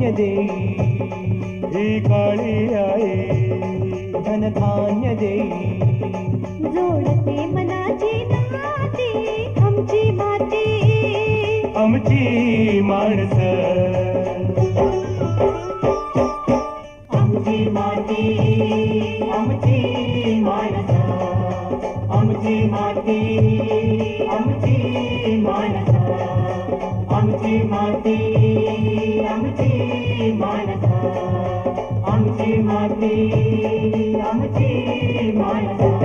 धनधान्य देई ही काळी आई धनधान्य देई जोडते मनाची नाती आमची माती आमची माणसं आमची माती आमची माणसं आमची माती आमची माणसं आमची माती आमची माणसं आमची माती आमची माणसं.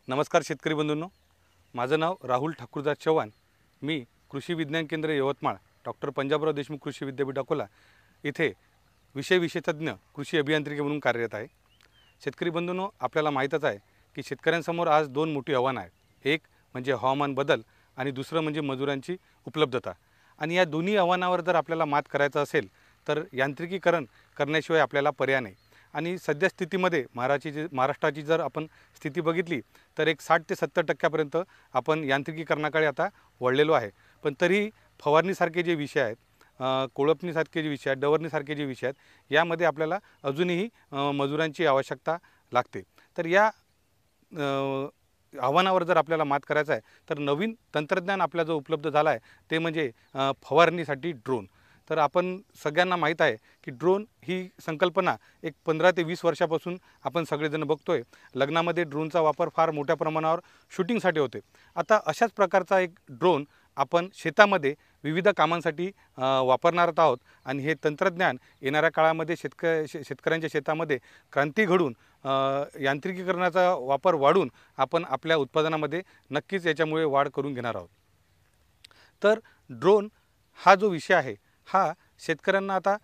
नमस्कार शेतकरी बंधूंनो, माझं नाव राहुल ठाकूरदास चव्हाण. मी कृषी विज्ञान केंद्र यवतमाळ, डॉक्टर पंजाबराव देशमुख कृषी विद्यापीठ अकोला इथे विषय विशेषज्ञ कृषी अभियांत्रिकी म्हणून कार्यरत आहे. शेतकरी बंधूंनो, आपल्याला माहीतच आहे की शेतकऱ्यांसमोर आज दोन मोठी आव्हानं आहेत. एक म्हणजे हवामान बदल आणि दुसरं म्हणजे मजुरांची उपलब्धता. आणि या दोन्ही आव्हानावर जर आपल्याला मात करायचं असेल तर यांत्रिकीकरण करण्याशिवाय आपल्याला पर्याय नाही. आणि सध्या स्थितीमध्ये महाराष्ट्राची जर आपण स्थिती बघितली तर एक 60 ते 70% आपण यांत्रिकीकरणाकडे आता वळलेलो आहे. पण तरी फवारणीसारखे जे विषय आहेत, कोळपणीसारखे जे विषय आहेत, डवरणीसारखे जे विषय आहेत, यामध्ये आपल्याला अजूनही मजुरांची आवश्यकता लागते. तर या आव्हानावर जर आपल्याला मात करायचं आहे तर नवीन तंत्रज्ञान आपला जो उपलब्ध झाला आहे ते म्हणजे फवारणीसाठी ड्रोन. तर आपण सगळ्यांना माहीत आहे की ड्रोन ही संकल्पना एक 15 ते 20 वर्षापासून आपण सगळेजण बघतोय. लग्नामध्ये ड्रोनचा वापर फार मोठ्या प्रमाणावर शूटिंगसाठी होते. आता अशाच प्रकारचा एक ड्रोन आपण शेतामध्ये विविध कामांसाठी वापरणार आहोत. आणि हे तंत्रज्ञान येणाऱ्या काळामध्ये शेतकऱ्यांच्या शेतामध्ये क्रांती घडून यांत्रिकीकरणाचा वापर वाढून आपण आपल्या उत्पादनामध्ये नक्कीच याच्यामुळे वाढ करून घेणार आहोत. तर ड्रोन हा जो विषय आहे हा शेतकऱ्यांना आता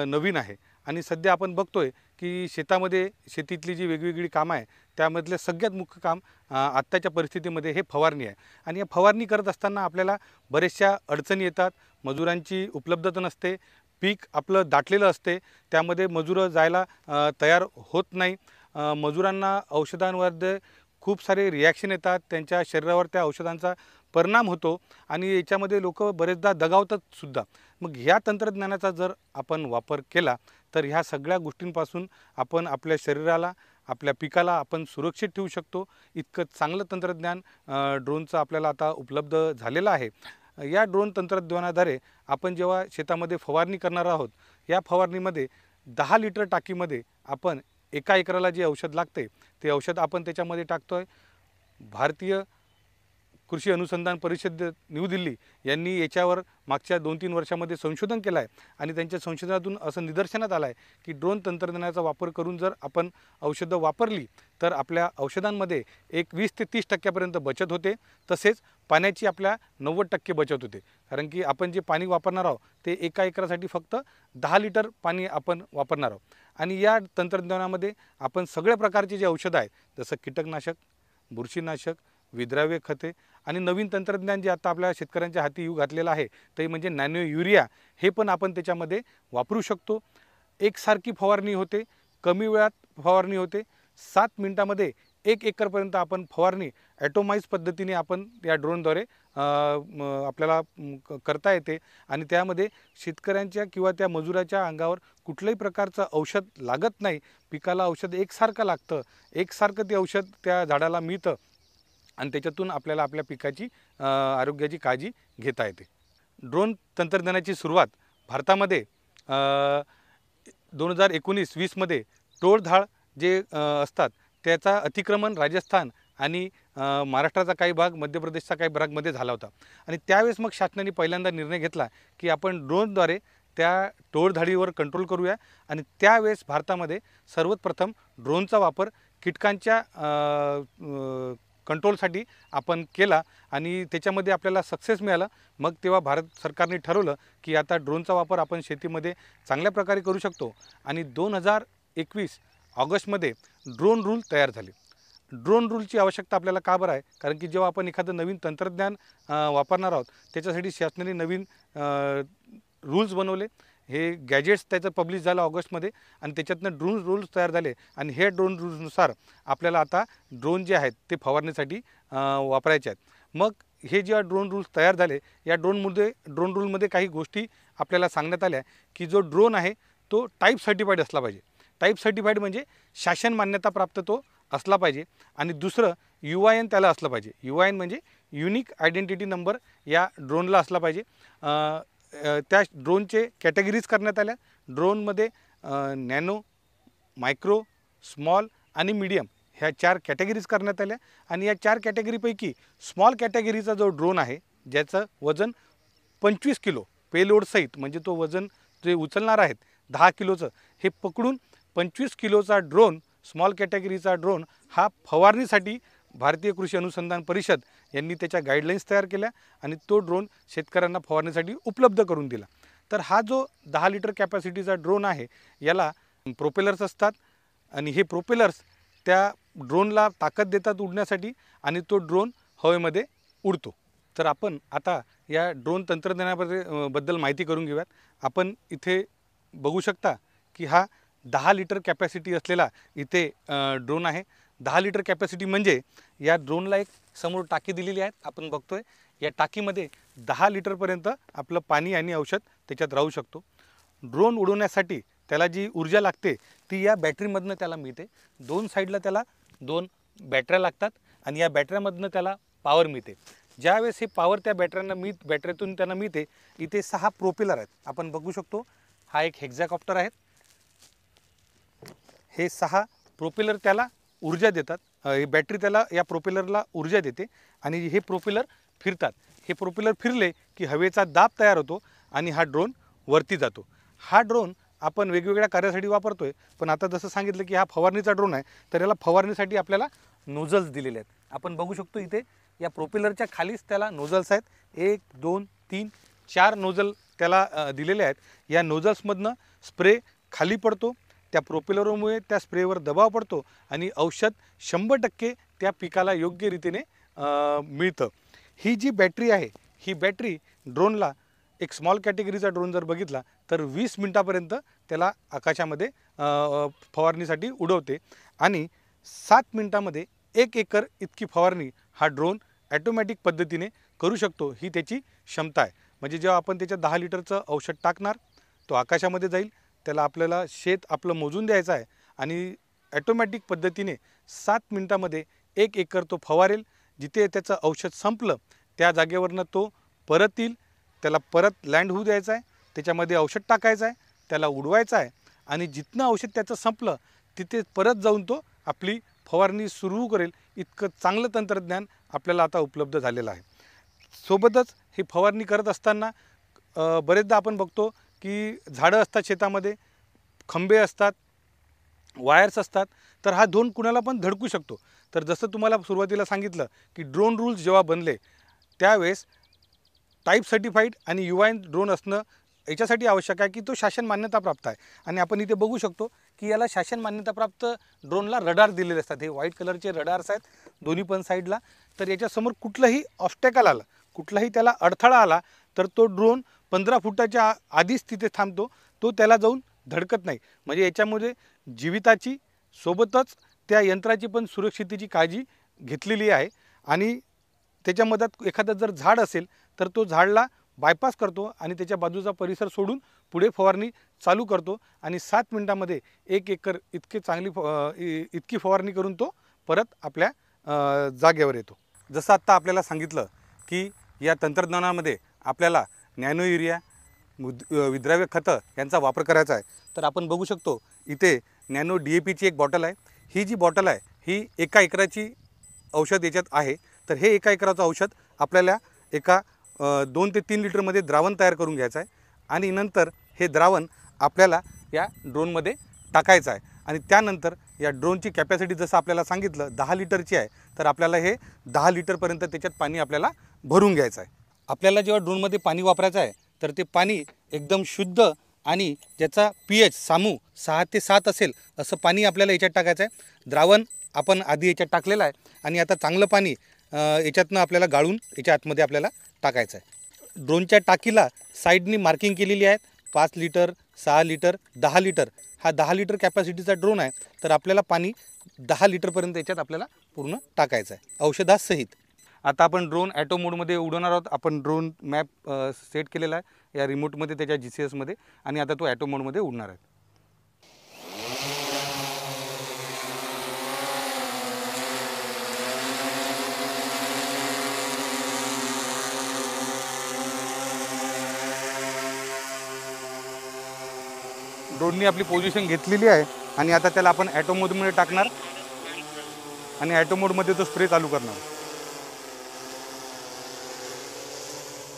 नवीन आहे. आणि सध्या आपण बघतोय की शेतामध्ये शेतीतली जी वेगवेगळी कामं आहे त्यामधलं सगळ्यात मुख्य काम आत्ताच्या परिस्थितीमध्ये हे फवारणी आहे. आणि या फवारणी करत असताना आपल्याला बऱ्याचशा अडचणी येतात. मजुरांची उपलब्धता नसते, पीक आपलं दाटलेलं असते, त्यामध्ये मजुरं जायला तयार होत नाही. मजुरांना औषधांवर खूप सारे रिॲक्शन येतात, त्यांच्या शरीरावर त्या औषधांचा परिणाम होतो आणि याच्यामध्ये लोक बरेचदा दगावतात सुद्धा. मग ह्या तंत्रज्ञानाचा जर आपण वापर केला तर ह्या सगळ्या गोष्टींपासून आपण आपल्या शरीराला, आपल्या पिकाला आपण सुरक्षित ठेवू शकतो. इतकं चांगलं तंत्रज्ञान ड्रोनचं आपल्याला आता उपलब्ध झालेलं आहे. या ड्रोन तंत्रज्ञानाद्वारे आपण जेव्हा शेतामध्ये फवारणी करणार आहोत, या फवारणीमध्ये 10 लिटर टाकीमध्ये आपण एका एकराला जे औषध लागते ते औषध आपण त्याच्यामध्ये टाकतोय. भारतीय कृषी अनुसंधान परिषद न्यू दिल्ली यांनी याच्यावर मागच्या 2-3 वर्षामध्ये संशोधन केलं आहे. आणि त्यांच्या संशोधनातून असं निदर्शनात आलं आहे की ड्रोन तंत्रज्ञानाचा वापर करून जर आपण औषधं वापरली तर आपल्या औषधांमध्ये एक 20 ते 30% बचत होते. तसेच पाण्याची आपल्या 90% बचत होते. कारण की आपण जे पाणी वापरणार आहोत ते एका एकरासाठी फक्त 10 लिटर पाणी आपण वापरणार आहोत. आणि या तंत्रज्ञानामध्ये आपण सगळ्या प्रकारचे जे औषधं आहेत, जसं कीटकनाशक, बुरशीनाशक, विद्राव्य खते आणि नवीन तंत्रज्ञान जे आता आपल्या शेतकऱ्यांच्या हाती येऊ घातलेलं आहे ते म्हणजे नॅनो युरिया, हे पण आपण त्याच्यामध्ये वापरू शकतो. एकसारखी फवारणी होते, कमी वेळात फवारणी होते. 7 मिनिटामध्ये 1 एकरपर्यंत आपण फवारणी ॲटोमाइज पद्धतीने आपण या ड्रोनद्वारे आपल्याला करता येते. आणि त्यामध्ये शेतकऱ्यांच्या किंवा त्या मजुराच्या अंगावर कुठल्याही प्रकारचं औषध लागत नाही. पिकाला औषध एकसारखं लागतं, एकसारखं ते औषध त्या झाडाला मिळतं आणि त्याच्यातून आपल्याला आपल्या पिकाची आरोग्याची काळजी घेता येते. ड्रोन तंत्रज्ञानाची सुरुवात भारतामध्ये 2019-20 मध्ये टोळधाड जे असतात त्याचा अतिक्रमण राजस्थान आणि महाराष्ट्राचा काही भाग, मध्य प्रदेशचा काही भागमध्ये झाला होता. आणि त्यावेळेस मग शासनाने पहिल्यांदा निर्णय घेतला की आपण ड्रोनद्वारे त्या टोळधाडीवर कंट्रोल करूया. आणि त्यावेळेस भारतामध्ये सर्वात प्रथम ड्रोनचा वापर कीटकांच्या कंट्रोलसाठी आपण केला आणि त्याच्यामध्ये आपल्याला सक्सेस मिळाला. मग तेव्हा भारत सरकारने ठरवलं की आता ड्रोनचा वापर आपण शेतीमध्ये चांगल्या प्रकारे करू शकतो. आणि 2021 ऑगस्टमध्ये ड्रोन रूल तयार झाले. ड्रोन रूलची आवश्यकता आपल्याला का बरं आहे? कारण की जेव्हा आपण एखादं नवीन तंत्रज्ञान वापरणार आहोत त्याच्यासाठी शासनाने नवीन रूल्स बनवले. हे गॅजेट्स त्याचं पब्लिश झालं ऑगस्टमध्ये आणि त्याच्यातनं ड्रोन रूल्स तयार झाले आणि हे ड्रोन रूल्सनुसार आपल्याला आता ड्रोन जे आहेत ते फवारण्यासाठी वापरायचे आहेत. मग हे जेव्हा ड्रोन रूल्स तयार झाले, या ड्रोन रूलमध्ये काही गोष्टी आपल्याला सांगण्यात आल्या की जो ड्रोन आहे तो टाईप सर्टिफाईड असला पाहिजे. टाईप सर्टिफाईड म्हणजे शासन मान्यताप्राप्त तो असला पाहिजे. आणि दुसरं UIN त्याला असलं पाहिजे. UIN म्हणजे युनिक आयडेंटिटी नंबर या ड्रोनला असला पाहिजे. त्या ड्रोनचे कॅटेगरीज करण्यात आल्या. ड्रोनमध्ये नॅनो, मायक्रो, स्मॉल आणि मीडियम ह्या 4 कॅटेगरीज करण्यात आल्या. आणि या 4 कॅटेगरीपैकी स्मॉल कॅटेगरीचा जो ड्रोन आहे ज्याचं वजन 25 किलो पेलोडसहित, म्हणजे तो वजन जे उचलणार आहेत 10 किलोचं, हे पकडून 25 किलोचा ड्रोन, स्मॉल कॅटेगरीचा ड्रोन हा फवारणीसाठी भारतीय कृषी अनुसंधान परिषद यांनी त्याच्या गाईडलाईन्स तयार केल्या आणि तो ड्रोन शेतकऱ्यांना फवारणीसाठी उपलब्ध करून दिला. तर हा जो 10 लिटर कॅपॅसिटीचा ड्रोन आहे याला प्रोपेलर्स असतात आणि हे प्रोपेलर्स त्या ड्रोनला ताकद देतात उडण्यासाठी आणि तो ड्रोन हवेमध्ये उडतो. तर आपण आता या ड्रोन तंत्रज्ञानाबद्दल माहिती करून घेऊयात. आपण इथे बघू शकता की हा 10 लिटर कॅपॅसिटी असलेला इथे ड्रोन आहे. 10 लिटर कॅपॅसिटी म्हणजे या ड्रोनला एक समोर टाकी दिलेली आहे, आपण बघतोय. या टाकीमध्ये 10 लिटरपर्यंत आपलं पाणी आणि औषध त्याच्यात राहू शकतो. ड्रोन उडवण्यासाठी त्याला जी ऊर्जा लागते ती या बॅटरीमधनं त्याला मिळते. 2 साईडला त्याला 2 बॅटऱ्या लागतात आणि या बॅटऱ्यामधनं त्याला पॉवर मिळते. ज्यावेळेस हे पॉवर त्या बॅटरीतून त्यांना मिळते, इथे 6 प्रोपेलर आहेत, आपण बघू शकतो. हा एक हेक्झाकॉप्टर आहे. हे 6 प्रोपेलर त्याला ऊर्जा देतात. ही बॅटरी त्याला या प्रोपेलरला ऊर्जा देते आणि हे प्रोपेलर फिरतात. हे प्रोपेलर फिरले की हवेचा दाब तयार होतो आणि हा ड्रोन वरती जातो. हा ड्रोन आपण वेगवेगळ्या कार्यासाठी वापरतोय, पण आता जसं सांगितलं की हा फवारणीचा ड्रोन आहे, तर याला फवारणीसाठी आपल्याला नोझल्स दिलेले आहेत. आपण बघू शकतो इथे या प्रोपेलरच्या खालीच त्याला नोझल्स आहेत. 1, 2, 3, 4 नोझल त्याला दिलेले आहेत. या नोझल्समधनं स्प्रे खाली पडतो. त्या प्रोपेलरमुळे त्या स्प्रेवर दबाव पडतो आणि औषध 100% त्या पिकाला योग्य रीतीने मिळतं. ही जी बॅटरी आहे, ही बॅटरी ड्रोनला, एक स्मॉल कॅटेगरीचा ड्रोन जर बघितला तर 20 मिनिटापर्यंत त्याला आकाशामध्ये फवारणीसाठी उडवते आणि 7 मिनिटामध्ये 1 एकर इतकी फवारणी हा ड्रोन ॲटोमॅटिक पद्धतीने करू शकतो. ही त्याची क्षमता आहे. म्हणजे जेव्हा आपण त्याच्या 10 लिटरचं औषध टाकणार, तो आकाशामध्ये जाईल, त्याला आपल्याला शेत आपलं मोजून द्यायचं आहे आणि ॲटोमॅटिक पद्धतीने 7 मिनिटामध्ये 1 एकर तो फवारेल. जिथे त्याचं औषध संपलं त्या जागेवरनं तो परत येईल, त्याला परत लँड होऊ द्यायचं आहे, त्याच्यामध्ये औषध टाकायचं आहे, त्याला उडवायचं आहे आणि जिथनं औषध त्याचं संपलं तिथे परत जाऊन तो आपली फवारणी सुरू करेल. इतकं चांगलं तंत्रज्ञान आपल्याला आता उपलब्ध झालेलं आहे. सोबतच ही फवारणी करत असताना बरेचदा आपण बघतो की झाडं असतात शेतामध्ये, खंबे असतात, वायर्स असतात, तर हा ड्रोन कुणाला पण धडकू शकतो. तर जसं तुम्हाला सुरुवातीला सांगितलं की ड्रोन रूल्स जेव्हा बनले त्यावेळेस टाईप सर्टिफाईड आणि UIN ड्रोन असणं याच्यासाठी आवश्यक आहे की तो शासन मान्यताप्राप्त आहे. आणि आपण इथे बघू शकतो की याला शासन मान्यताप्राप्त ड्रोनला रडार दिलेले असतात. हे व्हाईट कलरचे रडार्स आहेत दोन्ही पण साईडला. तर याच्यासमोर कुठलंही ऑब्स्टॅकल आलं, कुठलाही त्याला अडथळा आला तर तो ड्रोन 15 फुटाच्या आधीच तिथे थांबतो, तो त्याला जाऊन धडकत नाही. म्हणजे याच्यामध्ये जीविताची सोबतच त्या यंत्राची पण सुरक्षितेची काळजी घेतलेली आहे. आणि त्याच्या मधात एखादं जर झाड असेल तर तो झाडला बायपास करतो आणि त्याच्या बाजूचा परिसर सोडून पुढे फवारणी चालू करतो आणि 7 मिनिटामध्ये 1 एकर इतकी फवारणी करून तो परत आपल्या जागेवर येतो. जसं आत्ता आपल्याला सांगितलं की या तंत्रज्ञानामध्ये आपल्याला नॅनो युरिया, विद्राव्य खतं यांचा वापर करायचा आहे. तर आपण बघू शकतो इथे नॅनो DAPची एक बॉटल आहे. ही जी बॉटल आहे ही 1 एकराची औषध याच्यात आहे. तर हे 1 एकराचं औषध आपल्याला एका 2 ते 3 लिटरमध्ये द्रावण तयार करून घ्यायचं आहे आणि नंतर हे द्रावण आपल्याला या ड्रोनमध्ये टाकायचं आहे. आणि त्यानंतर या ड्रोनची कॅपॅसिटी जसं आपल्याला सांगितलं 10 लिटरची आहे, तर आपल्याला हे 10 लिटरपर्यंत त्याच्यात पाणी आपल्याला भरून घ्यायचं आहे. आपल्याला जेव्हा ड्रोनमध्ये पाणी वापरायचं आहे तर ते पाणी एकदम शुद्ध आणि ज्याचा pH सामू 6 ते 7 असेल असं पाणी आपल्याला याच्यात टाकायचं आहे. द्रावण आपण आधी याच्यात टाकलेलं आहे आणि आता चांगलं पाणी याच्यातनं आपल्याला गाळून याच्या आतमध्ये आपल्याला टाकायचं आहे. ड्रोनच्या टाकीला साईडनी मार्किंग केलेली आहे. 5 लिटर, 6 लिटर, 10 लिटर, हा 10 लिटर कॅपॅसिटीचा ड्रोन आहे. तर आपल्याला पाणी 10 लिटरपर्यंत याच्यात आपल्याला पूर्ण टाकायचं आहे औषधासहित. आता आपण ड्रोन ॲटो मोडमध्ये उडवणार आहोत. आपण ड्रोन मॅप सेट केलेला आहे या रिमोटमध्ये, त्याच्या GCSमध्ये, आणि आता तो ॲटो मोडमध्ये उडणार आहे. ड्रोननी आपली पोझिशन घेतलेली आहे आणि आता त्याला आपण ॲटो मोडमध्ये टाकणार आणि ॲटो मोडमध्ये तो स्प्रे चालू करणार.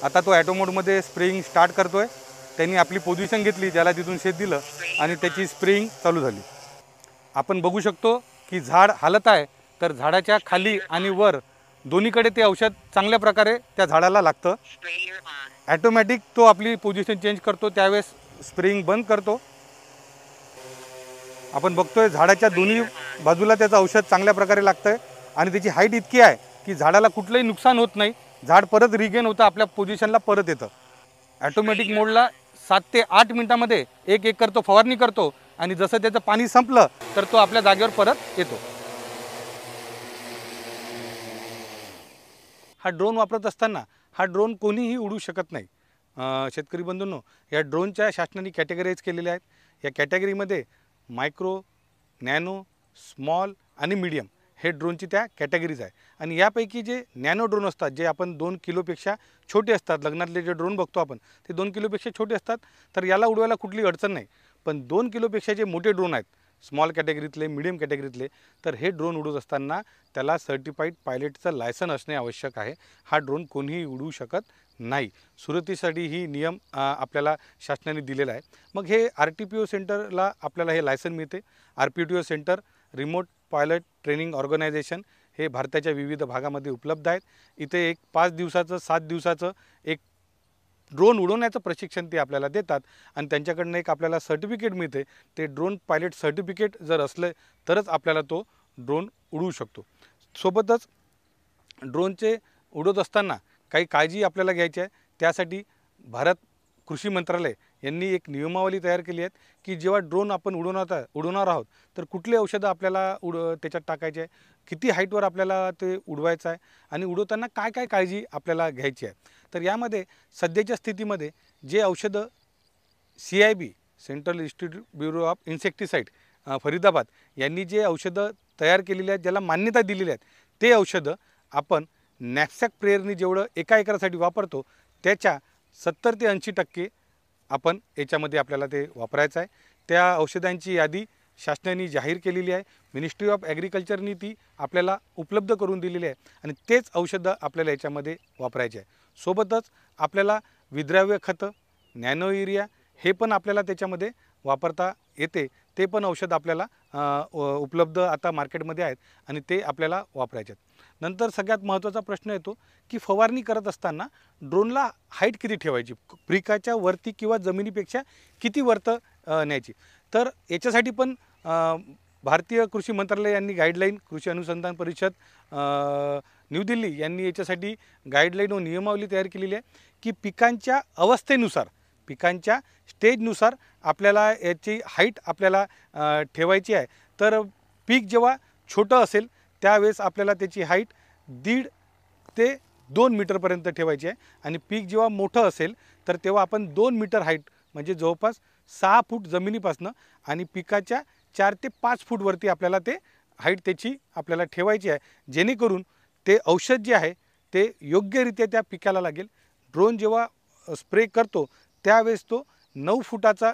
आता तो ॲटो मोडमध्ये स्प्रेइंग स्टार्ट करतोय. त्यांनी आपली पोझिशन घेतली, ज्याला तिथून शेत दिलं आणि त्याची स्प्रेइंग चालू झाली. आपण बघू शकतो की झाड हालत आहे, तर झाडाच्या खाली आणि वर दोन्हीकडे ते औषध चांगल्या प्रकारे त्या झाडाला लागतं. ॲटोमॅटिक तो आपली पोझिशन चेंज करतो, त्यावेळेस स्प्रेइंग बंद करतो. आपण बघतोय झाडाच्या दोन्ही बाजूला त्याचं औषध चांगल्या प्रकारे लागतं आहे आणि त्याची हाईट इतकी आहे की झाडाला कुठलंही नुकसान होत नाही. झाड परत रिगेन होतं, आपल्या पोझिशनला परत येतं. ॲटोमॅटिक मोडला 7 ते 8 मिनिटामध्ये एक एकर तो फवारणी करतो आणि जसं त्याचं पाणी संपलं तर तो आपल्या जागेवर परत येतो. हा ड्रोन वापरत असताना हा ड्रोन कोणीही उडू शकत नाही. शेतकरी बंधूंनो, या ड्रोनच्या शासनाने कॅटेगराईज केलेल्या आहेत. या कॅटेगरीमध्ये मायक्रो, नॅनो, स्मॉल आणि मीडियम हे ड्रोनची त्या कॅटेगरीज आहे. आणि यापैकी जे नॅनो ड्रोन असतात, जे आपण 2 किलोपेक्षा छोटे असतात, लग्नातले जे ड्रोन बघतो आपण ते 2 किलोपेक्षा छोटे असतात, तर याला उडवायला कुठली अडचण नाही. पण 2 किलोपेक्षा जे मोठे ड्रोन आहेत, स्मॉल कॅटेगरीतले, मीडियम कॅटेगरीतले, तर हे ड्रोन उडवत असताना त्याला सर्टिफाईड पायलटचं लायसन असणे आवश्यक आहे. हा ड्रोन कोणीही उडवू शकत नाही. सुरक्षेसाठी ही नियम आपल्याला शासनाने दिलेला आहे. मग हे RTPO सेंटरला आपल्याला हे लायसन मिळते. RPTO centre, remote pilot training organisation, हे भारताच्या विविध भागामध्ये उपलब्ध आहेत. इथे एक 5 दिवसाचं 7 दिवसाचं एक ड्रोन उडवण्याचं प्रशिक्षण ते आपल्याला देतात आणि त्यांच्याकडनं एक आपल्याला सर्टिफिकेट मिळते. ते ड्रोन पायलट सर्टिफिकेट जर असले तरच आपल्याला तो ड्रोन उडवू शकतो. सोबतच ड्रोनचे उडवत असताना काही काळजी आपल्याला घ्यायची आहे. त्यासाठी भारत कृषी मंत्रालय यांनी एक नियमावली तयार केली आहे की जेव्हा ड्रोन आपण उडवणार आहोत तर कुठले औषधं आपल्याला त्याच्यात टाकायचे आहे, किती हाईटवर आपल्याला ते उडवायचं आहे आणि उडवताना काय काय काळजी आपल्याला घ्यायची आहे. तर यामध्ये सध्याच्या स्थितीमध्ये जे औषधं CIB, central institute bureau of insecticide, Faridabad यांनी जे औषधं तयार केलेली आहेत, ज्याला मान्यता दिलेली आहेत, ते औषधं आपण नॅपसॅक प्रेयरनी जेवढं एका एकरासाठी वापरतो त्याच्या 70 ते 80% आपण याच्यामध्ये आपल्याला ते वापरायचं आहे. त्या औषधांची यादी शासनाने जाहीर केलेली आहे. मिनिस्ट्री ऑफ ॲग्रिकल्चरनी ती आपल्याला उपलब्ध करून दिलेली आहे आणि तेच औषधं आपल्याला याच्यामध्ये वापरायचे आहे. सोबतच आपल्याला विद्राव्य खतं, नॅनो युरिया हे पण आपल्याला त्याच्यामध्ये वापरता येते. ते पण औषध आपल्याला उपलब्ध आता मार्केटमध्ये आहेत आणि ते आपल्याला वापरायचे आहेत. नंतर सगळ्यात महत्त्वाचा प्रश्न येतो की फवारणी करत असताना ड्रोनला हाईट किती ठेवायची, पिकाच्या वरती किंवा जमिनीपेक्षा किती वरतं न्यायची. तर याच्यासाठी पण भारतीय कृषी मंत्रालय यांनी गाईडलाईन, कृषी अनुसंधान परिषद न्यू दिल्ली यांनी याच्यासाठी गाईडलाईन व नियमावली तयार केलेली आहे की पिकांच्या अवस्थेनुसार, पिकांच्या स्टेजनुसार आपल्याला याची हाईट आपल्याला ठेवायची आहे. तर पीक जेव्हा छोटं असेल त्यावेळेस आपल्याला त्याची हाईट 1.5 ते 2 मीटरपर्यंत ठेवायची आहे आणि पीक जेव्हा मोठं असेल तर तेव्हा आपण 2 मीटर हाईट म्हणजे जवळपास 6 फूट जमिनीपासून आणि पिकाच्या 4 ते 5 फूटवरती आपल्याला ते हाईट त्याची आपल्याला ठेवायची आहे, जेणेकरून ते औषध जे आहे ते योग्यरित्या त्या पिकाला लागेल. ड्रोन जेव्हा स्प्रे करतो त्यावेळेस तो 9 फुटाचा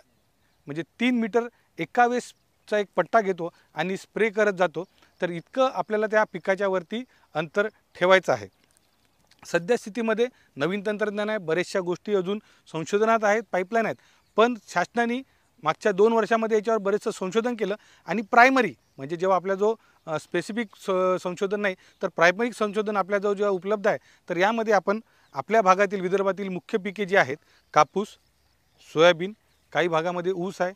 म्हणजे 3 मीटर एका वेळेसचा एक पट्टा घेतो आणि स्प्रे करत जातो. तर इतकं आपल्याला त्या पिकाच्या वरती अंतर ठेवायचं आहे. सध्या स्थितीमध्ये नवीन तंत्रज्ञान आहे, बऱ्याचशा गोष्टी अजून संशोधनात आहेत, पाईपलाईन आहेत, पण शासनाने मागच्या 2 वर्षामध्ये याच्यावर बरेचसं संशोधन केलं आणि प्रायमरी म्हणजे जेव्हा आपला जो स्पेसिफिक संशोधन नाही तर प्रायमरी संशोधन आपल्याजवळ जेव्हा उपलब्ध आहे तर यामध्ये आपण आपल्या भागातील विदर्भातील मुख्य पिके जी आहेत, कापूस, सोयाबीन, काही भागामध्ये ऊस आहे,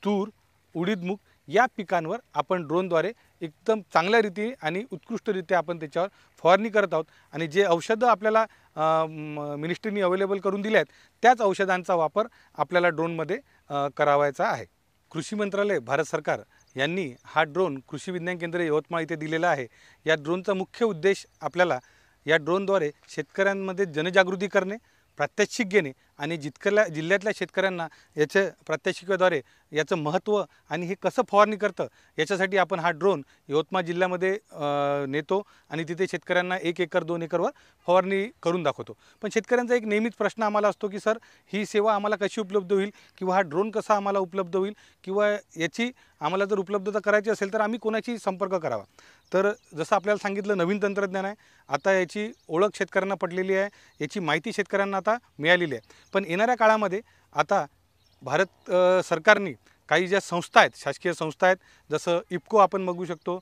तूर, उडीद, मूग, या पिकांवर आपण ड्रोनद्वारे एकदम चांगल्या रीती आणि उत्कृष्टरित्या आपण त्याच्यावर फवारणी करत आहोत आणि जे औषधं आपल्याला मिनिस्ट्रीनी अवेलेबल करून दिले आहेत त्याच औषधांचा वापर आपल्याला ड्रोनमध्ये करावायचा आहे. कृषी मंत्रालय भारत सरकार यांनी हा ड्रोन कृषी विज्ञान केंद्र यवतमाळ इथे दिलेला आहे. या ड्रोनचा मुख्य उद्देश आपल्याला या ड्रोनद्वारे शेतकऱ्यांमध्ये जनजागृती करणे, प्रात्यक्षिक घेणे आणि जिल्ह्यातल्या शेतकऱ्यांना याचं प्रात्यक्षिकाद्वारे याचं महत्त्व आणि हे कसं फवारणी करतं याच्यासाठी आपण हा ड्रोन यवतमाळ जिल्ह्यामध्ये नेतो आणि तिथे शेतकऱ्यांना 1 एकर 2 एकरवर फवारणी करून दाखवतो. पण शेतकऱ्यांचा एक नेहमीच प्रश्न आम्हाला असतो की सर ही सेवा आम्हाला कशी उपलब्ध होईल किंवा हा ड्रोन कसा आम्हाला उपलब्ध होईल किंवा याची आम्हाला जर उपलब्धता करायची असेल तर आम्ही कोणाशी संपर्क करावा. तर जसं आपल्याला सांगितलं नवीन तंत्रज्ञान आहे, आता याची ओळख शेतकऱ्यांना पटलेली आहे, याची माहिती शेतकऱ्यांना आता मिळालेली आहे. पण येणाऱ्या काळामध्ये आता भारत सरकारने काही ज्या संस्था आहेत, शासकीय संस्था आहेत, जसं इफ्को आपण बघू शकतो,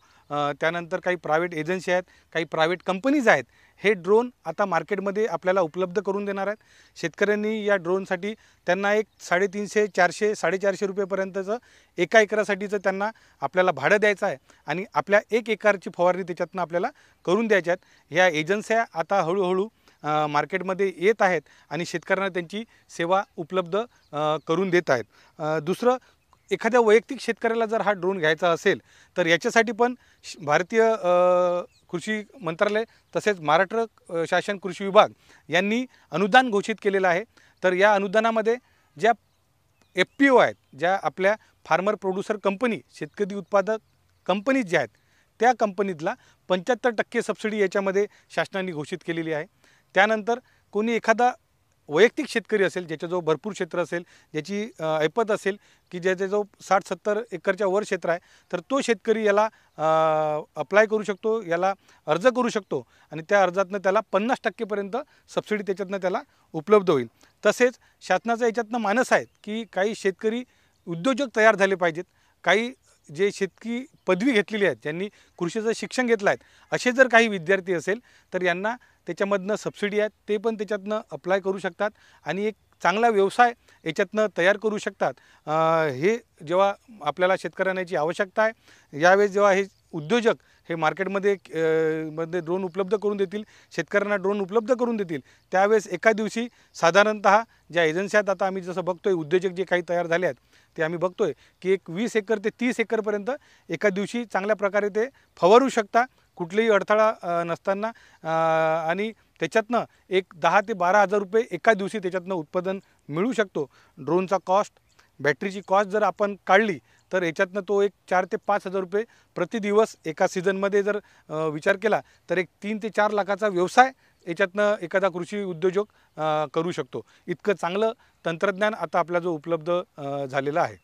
त्यानंतर काही प्रायव्हेट एजन्सी आहेत, काही प्रायव्हेट कंपनीज आहेत, हे ड्रोन आता मार्केटमध्ये आपल्याला उपलब्ध करून देणार आहेत. शेतकऱ्यांनी या ड्रोनसाठी त्यांना एक 350, 400, 450 रुपयेपर्यंतचं एका एकरासाठीचं त्यांना आपल्याला भाडं द्यायचं आहे आणि आपल्या 1 एकरची फवारणी त्याच्यातनं आपल्याला करून द्यायच्या आहेत. ह्या एजन्स्या आता हळूहळू मार्केटमध्ये येत आहेत आणि शेतकऱ्यांना त्यांची सेवा उपलब्ध करून देत आहेत. दुसरं, एखाद्या वैयक्तिक शेतकऱ्याला जर हा ड्रोन घ्यायचा असेल तर याच्यासाठी पण भारतीय कृषी मंत्रालय तसेच महाराष्ट्र शासन कृषी विभाग यांनी अनुदान घोषित केलेलं आहे. तर या अनुदानामध्ये ज्या FPO आहेत, ज्या आपल्या फार्मर प्रोड्युसर कंपनी, शेतकरी उत्पादक कंपनीज ज्या आहेत त्या कंपनीतला 75% सबसिडी याच्यामध्ये शासनाने घोषित केलेली आहे. त्यानंतर कोणी एखादा वैयक्तिक शेतकरी असेल, ज्याच्याजवळ भरपूर क्षेत्र असेल, ज्याची ऐपत असेल की ज्याच्याजवळ 60-70 एकरच्या वर क्षेत्र आहे, तर तो शेतकरी याला अप्लाय करू शकतो, याला अर्ज करू शकतो आणि त्या अर्जातनं त्याला 50% पर्यंत सबसिडी त्याच्यातनं त्याला उपलब्ध होईल. तसेच शासनाचा याच्यातनं मानस आहे की काही शेतकरी उद्योजक तयार झाले पाहिजेत. काही जे शेतकी पदवी घेतलेली आहेत, ज्यांनी कृषीचं शिक्षण घेतलं आहे, असे जर काही विद्यार्थी असेल तर यांना त्याच्यामधनं सबसिडी आहेत, ते पण त्याच्यातनं अप्लाय करू शकतात आणि एक चांगला व्यवसाय याच्यातनं तयार करू शकतात. हे जेव्हा आपल्याला शेतकऱ्यांना याची आवश्यकता आहे, यावेळेस जेव्हा हे उद्योजक हे मार्केटमध्ये मध्ये ड्रोन उपलब्ध करून देतील, शेतकऱ्यांना ड्रोन उपलब्ध करून देतील, त्यावेळेस एका दिवशी साधारणतः ज्या एजन्सी आहेत, आता आम्ही जसं बघतोय उद्योजक जे काही तयार झाले आहेत ते आम्ही बघतोय की एक 20 एकर ते 30 एकरपर्यंत एका दिवशी चांगल्या प्रकारे ते फवारू शकता, कुठलेही अडथळा नसताना, आणि त्याच्यातनं एक 10 ते 12 हजार रुपये एका दिवशी त्याच्यातनं उत्पादन मिळू शकतो. ड्रोनचा कॉस्ट, बॅटरीची कॉस्ट जर आपण काढली तर याच्यातनं तो एक 4 ते 5 हजार रुपये प्रतिदिवस एका सीझनमध्ये जर विचार केला तर एक 3 ते 4 लाखाचा व्यवसाय याच्यातनं एखादा कृषी उद्योजक करू शकतो. इतकं चांगलं तंत्रज्ञान आता आपला जो उपलब्ध झालेलं आहे.